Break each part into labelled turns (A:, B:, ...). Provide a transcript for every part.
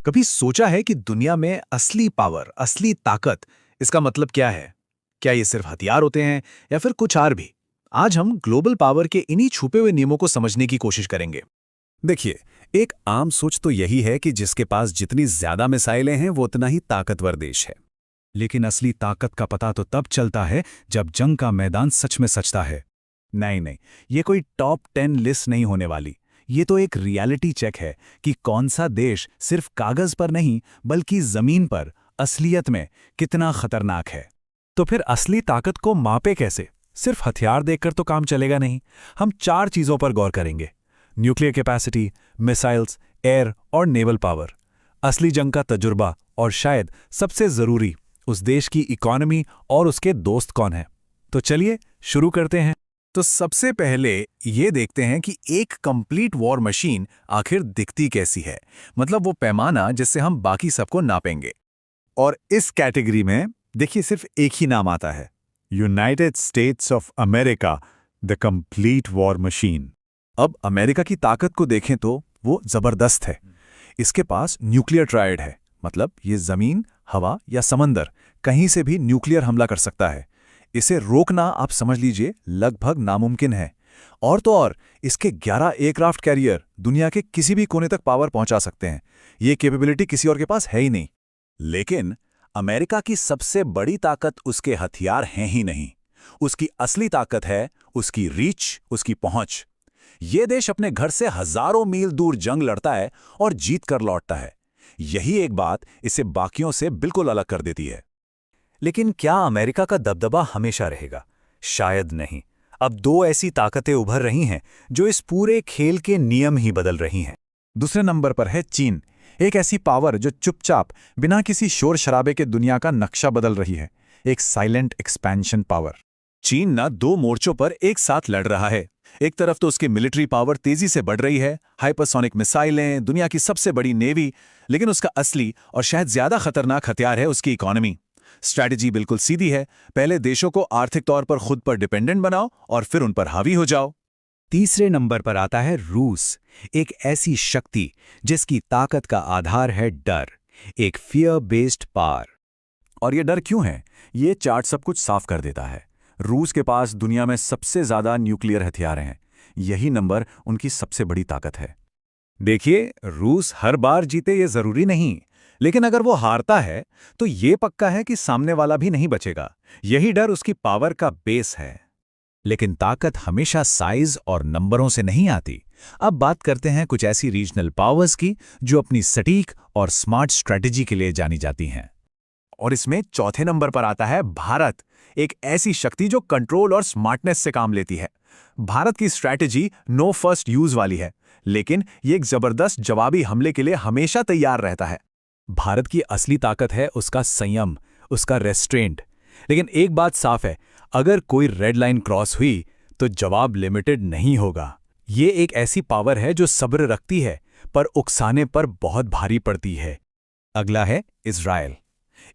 A: कभी सोचा है कि दुनिया में असली पावर, असली ताकत, इसका मतलब क्या है? क्या ये सिर्फ हथियार होते हैं या फिर कुछ और भी? आज हम ग्लोबल पावर के इन्हीं छुपे हुए नियमों को समझने की कोशिश करेंगे।
B: देखिए, एक आम सोच तो यही है कि जिसके पास जितनी ज्यादा मिसाइलें हैं वो उतना ही ताकतवर देश है। लेकिन असली ताकत का पता तो तब चलता है जब जंग का मैदान सच में सचता है। नहीं नहीं, ये कोई टॉप 10 लिस्ट नहीं होने वाली। ये तो एक रियलिटी चेक है कि कौन सा देश सिर्फ कागज पर नहीं बल्कि जमीन पर, असलियत में कितना खतरनाक है। तो फिर असली ताकत को मापे कैसे? सिर्फ हथियार देखकर तो काम चलेगा नहीं। हम 4 चीजों पर गौर करेंगे: न्यूक्लियर कैपेसिटी, मिसाइल्स, एयर और नेवल पावर, असली जंग का तजुर्बा और शायद सबसे जरूरी, उस देश की इकोनॉमी और उसके दोस्त कौन हैं। तो चलिए शुरू करते हैं।
A: तो सबसे पहले ये देखते हैं कि एक कंप्लीट वॉर मशीन आखिर दिखती कैसी है, मतलब वो पैमाना जिससे हम बाकी सबको नापेंगे।
B: और इस कैटेगरी में देखिए सिर्फ एक ही नाम आता है: United states of America, the complete war machine. अब अमेरिका की ताकत को देखें तो वो जबरदस्त है। इसके पास न्यूक्लियर ट्रायड है, मतलब ये जमीन, हवा या समंदर कहीं से भी न्यूक्लियर हमला कर सकता है। इसे रोकना आप समझ लीजिए लगभग नामुमकिन है। और तो और इसके 11 एयरक्राफ्ट कैरियर दुनिया के किसी भी कोने तक पावर पहुंचा सकते हैं। ये कैपेबिलिटी किसी और के पास है ही नहीं। लेकिन अमेरिका की सबसे बड़ी ताकत उसके हथियार हैं ही नहीं। उसकी असली ताकत है उसकी रीच, उसकी पहुंच। ये देश अपने घर से हजारों मील दूर जंग लड़ता है और जीत कर लौटता है। यही एक बात इसे बाकियों से बिल्कुल अलग कर देती है।
C: लेकिन क्या अमेरिका का दबदबा हमेशा रहेगा? शायद नहीं। अब 2 ऐसी ताकतें उभर रही हैं जो इस पूरे खेल के नियम ही बदल रही हैं।
B: दूसरे नंबर पर है चीन, एक ऐसी पावर जो चुपचाप बिना किसी शोर शराबे के दुनिया का नक्शा बदल रही है। एक साइलेंट एक्सपेंशन पावर।
A: चीन ना 2 मोर्चों पर एक साथ लड़ रहा है। एक तरफ तो उसकी मिलिट्री पावर तेजी से बढ़ रही है, हाइपरसोनिक मिसाइलें, दुनिया की सबसे बड़ी नेवी। लेकिन उसका असली और शायद ज्यादा खतरनाक हथियार है उसकी इकोनॉमी। स्ट्रैटेजी बिल्कुल सीधी है, पहले देशों को आर्थिक तौर पर खुद पर डिपेंडेंट बनाओ और फिर उन पर हावी हो जाओ।
C: तीसरे नंबर पर आता है रूस, एक ऐसी शक्ति जिसकी ताकत का आधार है डर, एक फियर बेस्ड पावर।
B: और ये डर क्यों है? ये चार्ट सब कुछ साफ कर देता है। रूस के पास दुनिया में सबसे ज्यादा न्यूक्लियर हथियार हैं। यही नंबर उनकी सबसे बड़ी ताकत है।
A: देखिए, रूस हर बार जीते ये जरूरी नहीं, लेकिन अगर वो हारता है तो ये पक्का है कि सामने वाला भी नहीं बचेगा। यही डर उसकी पावर का बेस है।
C: लेकिन ताकत हमेशा साइज और नंबरों से नहीं आती। अब बात करते हैं कुछ ऐसी रीजनल पावर्स की जो अपनी सटीक और स्मार्ट स्ट्रेटजी के लिए जानी जाती हैं।
A: और इसमें चौथे नंबर पर आता है भारत, एक ऐसी शक्ति जो कंट्रोल और स्मार्टनेस से काम लेती है। भारत की स्ट्रैटेजी नो फर्स्ट यूज वाली है, लेकिन ये एक जबरदस्त जवाबी हमले के लिए हमेशा तैयार रहता है।
C: भारत की असली ताकत है उसका संयम, उसका रेस्ट्रेंट। लेकिन एक बात साफ है, अगर कोई रेड लाइन क्रॉस हुई तो जवाब लिमिटेड नहीं होगा। ये एक ऐसी पावर है जो सब्र रखती है पर उकसाने पर बहुत भारी पड़ती है। अगला है इजराइल।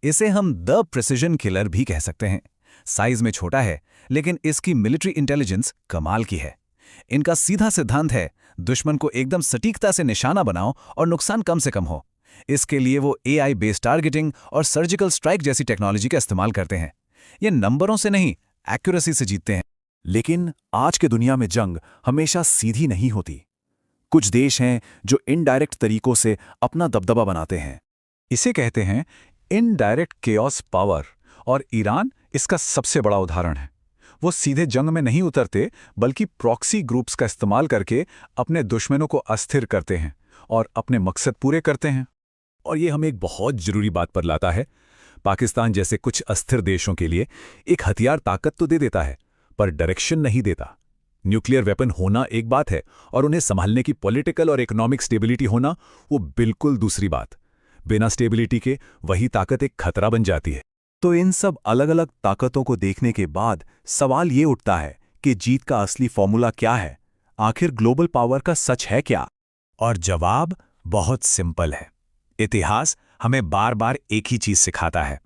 C: इसे हम द प्रिसिजन किलर भी कह सकते हैं। साइज में छोटा है, लेकिन इसकी मिलिट्री इंटेलिजेंस कमाल की है। इनका सीधा सिद्धांत है, दुश्मन को एकदम सटीकता से निशाना बनाओ और नुकसान कम से कम हो। इसके लिए वो AI बेस्ड टारगेटिंग और सर्जिकल स्ट्राइक जैसी टेक्नोलॉजी का इस्तेमाल करते हैं। ये नंबरों से नहीं, एक्यूरेसी से जीतते हैं।
B: लेकिन आज के दुनिया में जंग हमेशा सीधी नहीं होती। कुछ देश हैं जो इनडायरेक्ट तरीकों से अपना दबदबा बनाते हैं। इसे कहते हैं इनडायरेक्ट केओस पावर, और ईरान इसका सबसे बड़ा उदाहरण है। वो सीधे जंग में नहीं उतरते, बल्कि प्रॉक्सी ग्रुप्स का इस्तेमाल करके अपने दुश्मनों को अस्थिर करते हैं और अपने मकसद पूरे करते हैं।
C: और ये हमें एक बहुत जरूरी बात पर लाता है। पाकिस्तान जैसे कुछ अस्थिर देशों के लिए एक हथियार ताकत तो दे देता है, पर डायरेक्शन नहीं देता। न्यूक्लियर वेपन होना एक बात है और उन्हें संभालने की पॉलिटिकल और इकोनॉमिक स्टेबिलिटी होना वो बिल्कुल दूसरी बात। बिना स्टेबिलिटी के वही ताकत एक खतरा बन जाती है।
B: तो इन सब अलग अलग ताकतों को देखने के बाद सवाल ये उठता है कि जीत का असली फॉर्मूला क्या है? आखिर ग्लोबल पावर का सच है क्या?
C: और जवाब बहुत सिंपल है। इतिहास हमें बार बार एक ही चीज सिखाता है,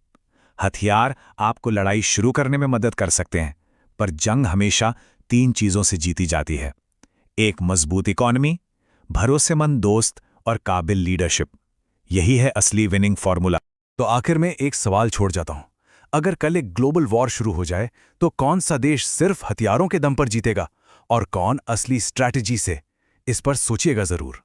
C: हथियार आपको लड़ाई शुरू करने में मदद कर सकते हैं, पर जंग हमेशा 3 चीजों से जीती जाती है: एक मजबूत इकोनॉमी, भरोसेमंद दोस्त और काबिल लीडरशिप।
A: यही है असली विनिंग फॉर्मूला। तो आखिर में एक सवाल छोड़ जाता हूं, अगर कल एक ग्लोबल वॉर शुरू हो जाए तो कौन सा देश सिर्फ हथियारों के दम पर जीतेगा और कौन असली स्ट्रैटेजी से? इस पर सोचिएगा जरूर।